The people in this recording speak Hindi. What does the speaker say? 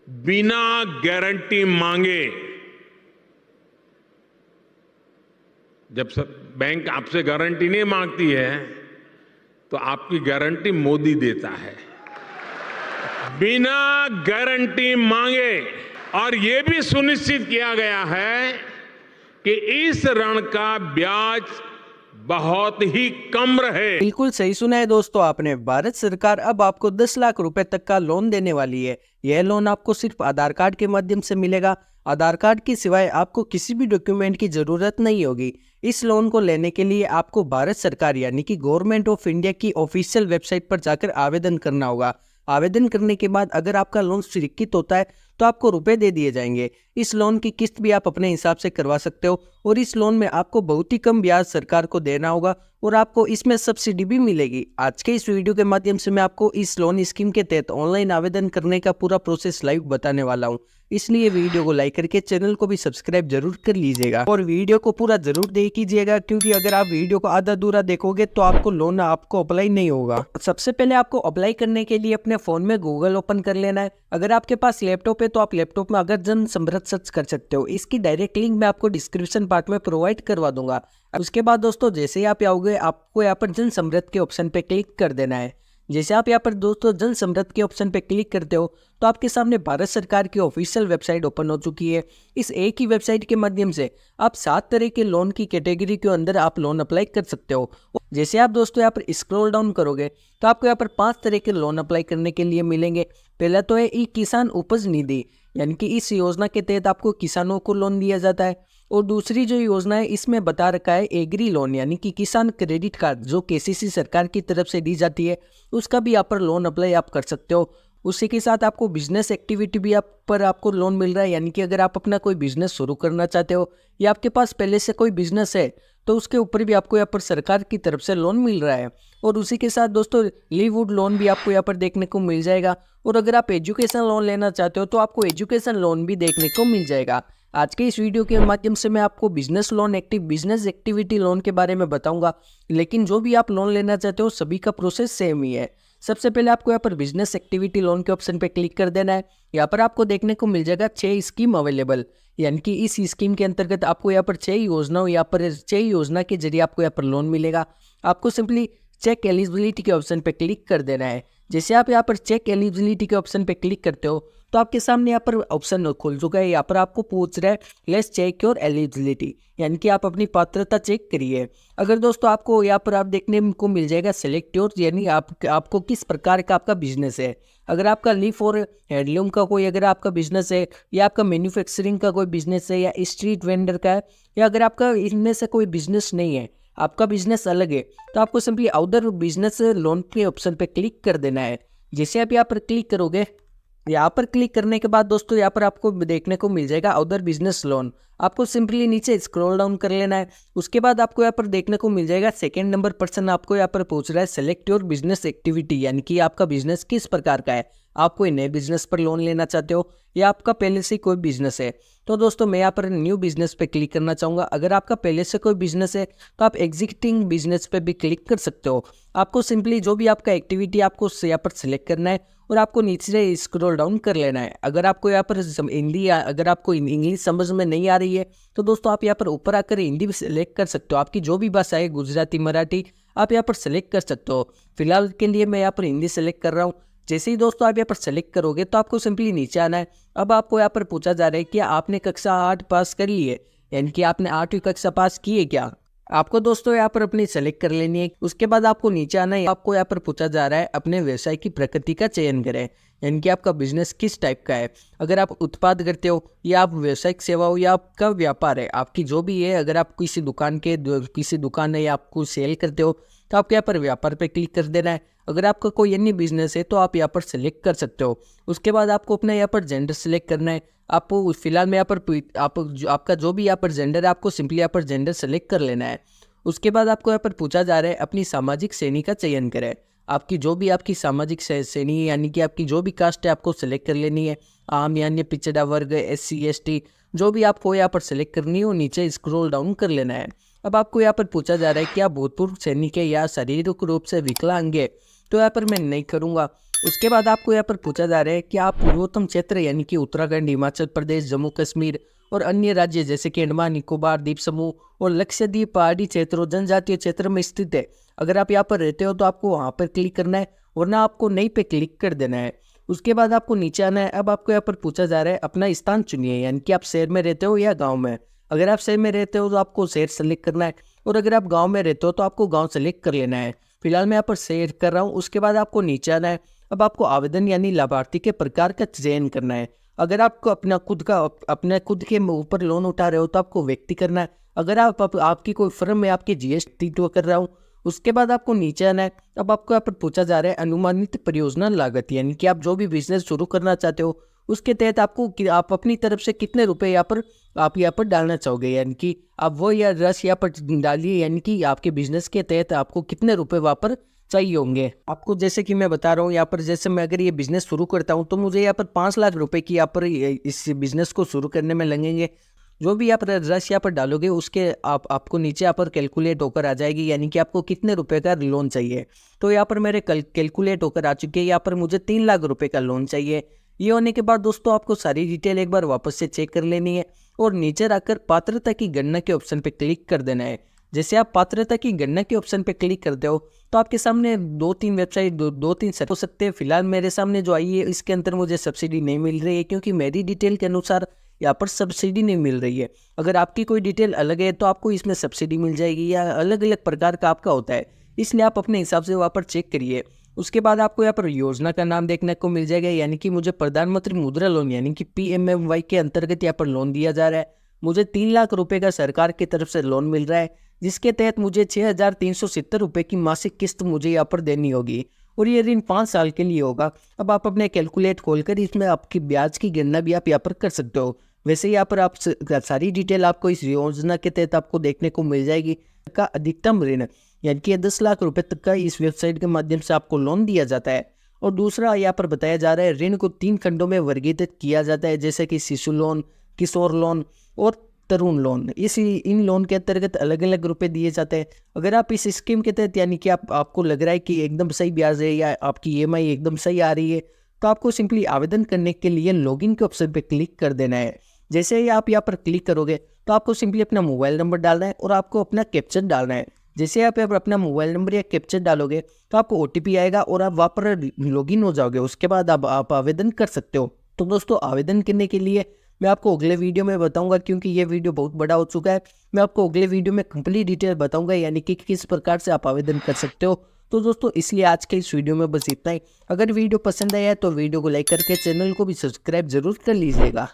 बिना गारंटी मांगे, जब सब बैंक आपसे गारंटी नहीं मांगती है तो आपकी गारंटी मोदी देता है। बिना गारंटी मांगे, और ये भी सुनिश्चित किया गया है कि इस ऋण का ब्याज बहुत ही कम रहे। बिल्कुल सही सुना है दोस्तों आपने। भारत सरकार अब आपको 10 लाख रुपए तक का लोन देने वाली है। यह लोन आपको सिर्फ आधार कार्ड के माध्यम से मिलेगा। आधार कार्ड के सिवाय आपको किसी भी डॉक्यूमेंट की जरूरत नहीं होगी। इस लोन को लेने के लिए आपको भारत सरकार यानी कि गवर्नमेंट ऑफ इंडिया की ऑफिशियल वेबसाइट पर जाकर आवेदन करना होगा। आवेदन करने के बाद अगर आपका लोन स्वीकृत होता है तो आपको रुपए दे दिए जाएंगे। इस लोन की किस्त भी आप अपने हिसाब से करवा सकते हो और इस लोन में आपको बहुत ही कम ब्याज सरकार को देना होगा और आपको इसमें सब्सिडी भी मिलेगी। आज के इस वीडियो के माध्यम से मैं आपको इस लोन स्कीम के तहत ऑनलाइन आवेदन करने का पूरा प्रोसेस लाइव बताने वाला हूँ, इसलिए वीडियो को लाइक करके चैनल को भी सब्सक्राइब जरूर कर लीजिएगा और वीडियो को पूरा जरूर देखिएगा, क्योंकि अगर आप वीडियो को आधा अधूरा देखोगे तो आपको लोन आपको अप्लाई नहीं होगा। सबसे पहले आपको अप्लाई करने के लिए अपने फोन में गूगल ओपन कर लेना है। अगर आपके पास लैपटॉप है तो आप लैपटॉप में अगर जन समृद्ध सर्च कर सकते हो। इसकी डायरेक्ट लिंक मैं आपको डिस्क्रिप्शन पार्ट में प्रोवाइड करवा दूंगा। उसके बाद दोस्तों जैसे ही आप आओगे आपको यहाँ पर जन समृद्ध के ऑप्शन पे क्लिक कर देना है। जैसे आप यहाँ पर दोस्तों जन समृद्ध के ऑप्शन पे क्लिक करते हो तो आपके सामने भारत सरकार की ऑफिशियल वेबसाइट ओपन हो चुकी है। इस एक ही वेबसाइट के माध्यम से आप 7 तरह के लोन की कैटेगरी के अंदर आप लोन अप्लाई कर सकते हो। जैसे आप दोस्तों यहाँ पर स्क्रॉल डाउन करोगे तो आपको यहाँ पर 5 तरह के लोन अप्लाई करने के लिए मिलेंगे। पहला तो है ई किसान उपज निधि, यानी कि इस योजना के तहत आपको किसानों को लोन दिया जाता है। और दूसरी जो योजना है इसमें बता रखा है एग्री लोन, यानी कि किसान क्रेडिट कार्ड जो केसीसी सरकार की तरफ से दी जाती है, उसका भी यहाँ पर लोन अप्लाई आप कर सकते हो। उसी के साथ आपको बिजनेस एक्टिविटी भी आपको लोन मिल रहा है, यानी कि अगर आप अपना कोई बिजनेस शुरू करना चाहते हो या आपके पास पहले से कोई बिजनेस है तो उसके ऊपर भी आपको यहाँ पर सरकार की तरफ से लोन मिल रहा है। और उसी के साथ दोस्तों लीववुड लोन भी आपको यहाँ पर देखने को मिल जाएगा। और अगर आप एजुकेशन लोन लेना चाहते हो तो आपको एजुकेशन लोन भी देखने को मिल जाएगा। आज के इस वीडियो के माध्यम से मैं आपको बिजनेस एक्टिविटी लोन के बारे में बताऊंगा, लेकिन जो भी आप लोन लेना चाहते हो सभी का प्रोसेस सेम ही है। सबसे पहले आपको यहाँ पर बिजनेस एक्टिविटी लोन के ऑप्शन पे क्लिक कर देना है। यहाँ पर आपको देखने को मिल जाएगा 6 स्कीम अवेलेबल, यानी कि इस स्कीम के अंतर्गत आपको यहाँ पर 6 योजना के जरिए आपको यहाँ पर लोन मिलेगा। आपको सिंपली चेक एलिजिबिलिटी के ऑप्शन पे क्लिक कर देना है। जैसे आप यहाँ पर चेक एलिजिबिलिटी के ऑप्शन पे क्लिक करते हो तो आपके सामने यहाँ पर ऑप्शन खुल चुका है। यहाँ पर आपको पूछ रहा है लेट्स चेक योर एलिजिबिलिटी, यानी कि आप अपनी पात्रता चेक करिए। अगर दोस्तों आपको यहाँ पर आप देखने को मिल जाएगा सेलेक्ट योर, यानी आपको किस प्रकार का आपका बिजनेस है। अगर आपका लीफ और हैंडलूम का कोई अगर आपका बिजनेस है, या आपका मैन्युफैक्चरिंग का कोई बिजनेस है, या स्ट्रीट वेंडर का है, या अगर आपका इनमें से कोई बिजनेस नहीं है, आपका बिजनेस अलग है, तो आपको सिंपली अदर बिजनेस लोन के ऑप्शन पे क्लिक कर देना है। जैसे आप यहाँ पर क्लिक करोगे, यहाँ पर क्लिक करने के बाद दोस्तों यहाँ पर आपको देखने को मिल जाएगा अदर बिजनेस लोन। आपको सिंपली नीचे स्क्रॉल डाउन कर लेना है। उसके बाद आपको यहाँ पर देखने को मिल जाएगा सेकंड नंबर पर्सन आपको यहाँ पर पूछ रहा है सेलेक्ट योर बिजनेस एक्टिविटी, यानी कि आपका बिजनेस किस प्रकार का है। आप कोई नए बिजनेस पर लोन लेना चाहते हो या आपका पहले से कोई बिजनेस है। तो दोस्तों मैं यहाँ पर न्यू बिजनेस पे क्लिक करना चाहूँगा। अगर आपका पहले से कोई बिजनेस है तो आप एग्जिस्टिंग बिजनेस पे भी क्लिक कर सकते हो। आपको सिंपली जो भी आपका एक्टिविटी आपको यहाँ पर सिलेक्ट करना है और आपको नीचे स्क्रॉल डाउन कर लेना है। अगर आपको यहाँ पर हिंदी अगर आपको इंग्लिश समझ में नहीं आ रही है तो दोस्तों आप यहाँ पर ऊपर आकर हिंदी भी सिलेक्ट कर सकते हो। आपकी जो भी भाषा है गुजराती मराठी आप यहाँ पर सिलेक्ट कर सकते हो। फिलहाल के लिए मैं यहाँ पर हिंदी सेलेक्ट कर रहा हूँ। जैसे ही दोस्तों आप यहाँ पर सेलेक्ट करोगे तो आपको सिंपली नीचे आना है। अब आपको यहाँ पर पूछा जा रहा है कि आपने कक्षा 8 पास कर ली है, यानी कि आपने 8वीं कक्षा पास की है क्या। आपको दोस्तों यहाँ पर अपनी सेलेक्ट कर लेनी है। उसके बाद आपको नीचे आना है। आपको यहाँ पर पूछा जा रहा है अपने व्यवसाय की प्रकृति का चयन करें, यानी कि आपका बिजनेस किस टाइप का है। अगर आप उत्पाद करते हो या आप व्यावसायिक सेवा हो या आपका व्यापार है, आपकी जो भी है, अगर आप किसी दुकान है या आप कुछ सेल करते हो तो आपको यहाँ पर व्यापार पे क्लिक कर देना है। अगर आपका कोई अन्य बिजनेस है तो आप यहाँ पर सेलेक्ट कर सकते हो। उसके बाद आपको अपना यहाँ पर जेंडर सेलेक्ट करना है। आपको फिलहाल में यहाँ पर आपका जो भी यहाँ पर जेंडर है आपको सिंपली यहाँ पर जेंडर सेलेक्ट कर लेना है। उसके बाद आपको यहाँ पर पूछा जा रहा है अपनी सामाजिक श्रेणी का चयन करें। आपकी जो भी आपकी सामाजिक श्रेणी यानी कि आपकी जो भी कास्ट है आपको सेलेक्ट कर लेनी है। आम यानी पिछड़ा वर्ग, SC ST जो भी आपको यहाँ पर सेलेक्ट करनी हो नीचे स्क्रॉल डाउन कर लेना है। अब आपको यहाँ पर पूछा जा रहा है कि आप भूतपूर्व सैनिक है या शारीरिक रूप से विकलांग है, तो यहाँ पर मैं नहीं करूँगा। उसके बाद आपको यहाँ पर पूछा जा रहा है कि आप पूर्वोत्तम क्षेत्र यानी कि उत्तराखंड, हिमाचल प्रदेश, जम्मू कश्मीर और अन्य राज्य जैसे कि अंडमान निकोबार द्वीप समूह और लक्षद्वीप पहाड़ी क्षेत्र और जनजातीय क्षेत्र में स्थित है। अगर आप यहाँ पर रहते हो तो आपको वहाँ पर क्लिक करना है, वरना आपको नई पे क्लिक कर देना है। उसके बाद आपको नीचे आना है। अब आपको यहाँ पर पूछा जा रहा है अपना स्थान चुनिए, यानी कि आप शहर में रहते हो या गाँव में। अगर आप शहर में रहते हो तो आपको शहर सेलेक्ट करना है, और अगर आप गाँव में रहते हो तो आपको गाँव सेलेक्ट कर लेना है। फिलहाल मैं यहाँ पर शेयर कर रहा हूँ। उसके बाद आपको नीचे आना है। अब आपको आवेदन यानी लाभार्थी के प्रकार का चयन करना है। अगर आपको अपने खुद के ऊपर लोन उठा रहे हो तो आपको व्यक्ति करना है। अगर आपकी कोई फर्म में आपकी जीएसटी तो कर रहा हूँ। उसके बाद आपको नीचे आना है। अब आपको यहाँ पर पूछा जा रहा है अनुमानित परियोजना लागत, यानी कि आप जो भी बिजनेस शुरू करना चाहते हो उसके तहत आप अपनी तरफ से कितने रुपए आप यहाँ पर डालना चाहोगे, यानी कि आप वो या रस यहाँ पर डालिए, यानी कि आपके बिजनेस के तहत आपको कितने रुपए वहाँ पर चाहिए होंगे। आपको जैसे कि मैं बता रहा हूँ यहाँ पर, जैसे मैं अगर ये बिजनेस शुरू करता हूँ तो मुझे यहाँ पर 5 लाख रुपए की यहाँ पर इस बिजनेस को शुरू करने में लगेंगे। जो भी आप रस यहाँ पर डालोगे उसके आपको नीचे यहाँ पर कैलकुलेट होकर आ जाएगी, यानी कि आपको कितने रुपए का लोन चाहिए। तो यहाँ पर मेरे कैलकुलेट होकर आ चुके हैं। यहाँ पर मुझे 3 लाख रुपए का लोन चाहिए। ये होने के बाद दोस्तों आपको सारी डिटेल एक बार वापस से चेक कर लेनी है और नीचे रखकर पात्रता की गणना के ऑप्शन पे क्लिक कर देना है। जैसे आप पात्रता की गणना के ऑप्शन पे क्लिक करते हो तो आपके सामने 2-3 वेबसाइट दो तीन हो सकते हैं। फिलहाल मेरे सामने जो आई है इसके अंदर मुझे सब्सिडी नहीं मिल रही है, क्योंकि मेरी डिटेल के अनुसार यहाँ पर सब्सिडी नहीं मिल रही है। अगर आपकी कोई डिटेल अलग है तो आपको इसमें सब्सिडी मिल जाएगी, या अलग अलग प्रकार का आपका होता है, इसलिए आप अपने हिसाब से वहाँ पर चेक करिए। उसके बाद आपको यहाँ पर योजना का नाम देखने को मिल जाएगा, यानी कि मुझे प्रधानमंत्री मुद्रा लोन यानी कि PMMY के अंतर्गत यहाँ पर लोन दिया जा रहा है। मुझे 3 लाख रुपए का सरकार की तरफ से लोन मिल रहा है, जिसके तहत मुझे 6,370 रुपये की मासिक किस्त मुझे यहाँ पर देनी होगी, और ये ऋण 5 साल के लिए होगा। अब आप अपने कैलकुलेट खोलकर इसमें आपकी ब्याज की गणना भी आप यहाँ पर कर सकते हो। वैसे यहाँ पर आप सारी डिटेल आपको इस योजना के तहत आपको देखने को मिल जाएगी। का अधिकतम ऋण यानी कि 10 लाख रुपए तक का इस वेबसाइट के माध्यम से आपको लोन दिया जाता है। और दूसरा यहाँ पर बताया जा रहा है ऋण को 3 खंडों में वर्गीकृत किया जाता है, जैसे कि शिशु लोन, किशोर लोन और तरुण लोन। इन लोन के अंतर्गत अलग अलग रुपए दिए जाते हैं। अगर आप इस स्कीम के तहत यानी कि आपको लग रहा है कि एकदम सही ब्याज है या आपकी EMI एकदम सही आ रही है, तो आपको सिंपली आवेदन करने के लिए लॉगिन के ऑप्शन पर क्लिक कर देना है। जैसे ही आप यहाँ पर क्लिक करोगे तो आपको सिंपली अपना मोबाइल नंबर डालना है और आपको अपना कैप्चर डालना है। जैसे आप अपना मोबाइल नंबर या कैप्चर डालोगे तो आपको OTP आएगा और आप वहाँ पर लॉगिन हो जाओगे। उसके बाद आप आवेदन कर सकते हो। तो दोस्तों आवेदन करने के लिए मैं आपको अगले वीडियो में बताऊंगा, क्योंकि ये वीडियो बहुत बड़ा हो चुका है। मैं आपको अगले वीडियो में कंप्लीट डिटेल बताऊंगा, यानी कि किस प्रकार से आप आवेदन कर सकते हो। तो दोस्तों इसलिए आज के इस वीडियो में बस इतना ही। अगर वीडियो पसंद आया है तो वीडियो को लाइक करके चैनल को भी सब्सक्राइब जरूर कर लीजिएगा।